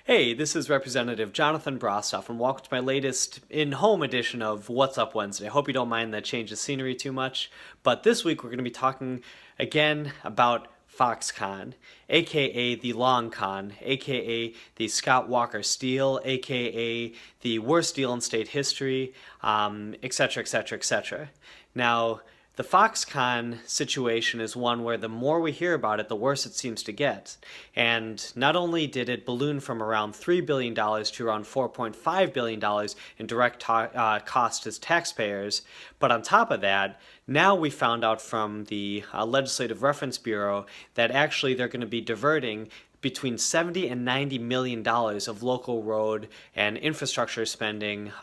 Hey, this is Representative Jonathan Brostoff, and welcome to my latest in-home edition of What's Up Wednesday. I hope you don't mind the change of scenery too much, but this week we're going to be talking again about FoxCONn, aka the Long Con, aka the Scott Walker Steal, aka the worst deal in state history, etc., etc., etc. Now, the FoxCONn situation is one where the more we hear about it, the worse it seems to get. And not only did it balloon from around $3 billion to around $4.5 billion in direct cost as taxpayers, but on top of that, now we found out from the Legislative Reference Bureau that actually they're going to be diverting between $70 and $90 million of local road and infrastructure spending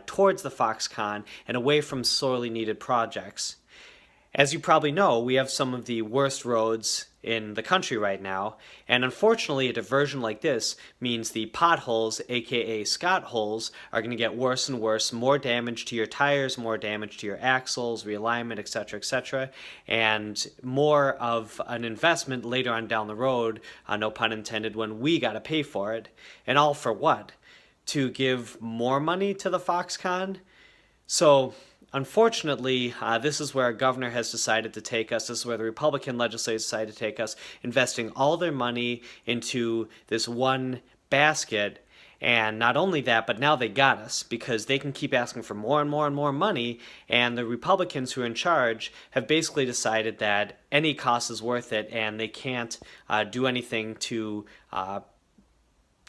towards the FoxCONn and away from sorely needed projects. As you probably know, we have some of the worst roads in the country right now, and unfortunately a diversion like this means the potholes, aka Scott holes, are going to get worse and worse, more damage to your tires, more damage to your axles, realignment, etc., etc., and more of an investment later on down the road, no pun intended, when we got to pay for it. And all for what? To give more money to the FoxCONn? So, unfortunately, this is where our governor has decided to take us. This is where the Republican legislators decided to take us, investing all their money into this one basket. And not only that, but now they got us because they can keep asking for more and more and more money. And the Republicans who are in charge have basically decided that any cost is worth it, and they can't do anything to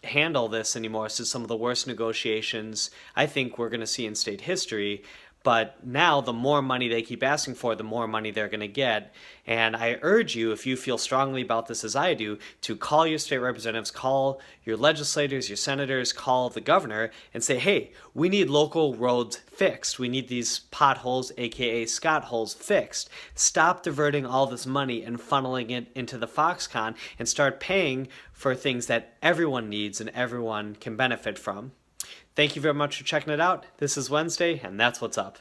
handle this anymore. This is some of the worst negotiations I think we're going to see in state history. But now, the more money they keep asking for, the more money they're going to get. And I urge you, if you feel strongly about this as I do, to call your state representatives, call your legislators, your senators, call the governor, and say, hey, we need local roads fixed. We need these potholes, aka Scott holes, fixed. Stop diverting all this money and funneling it into the FoxCONn and start paying for things that everyone needs and everyone can benefit from. Thank you very much for checking it out. This is Wednesday, and that's what's up.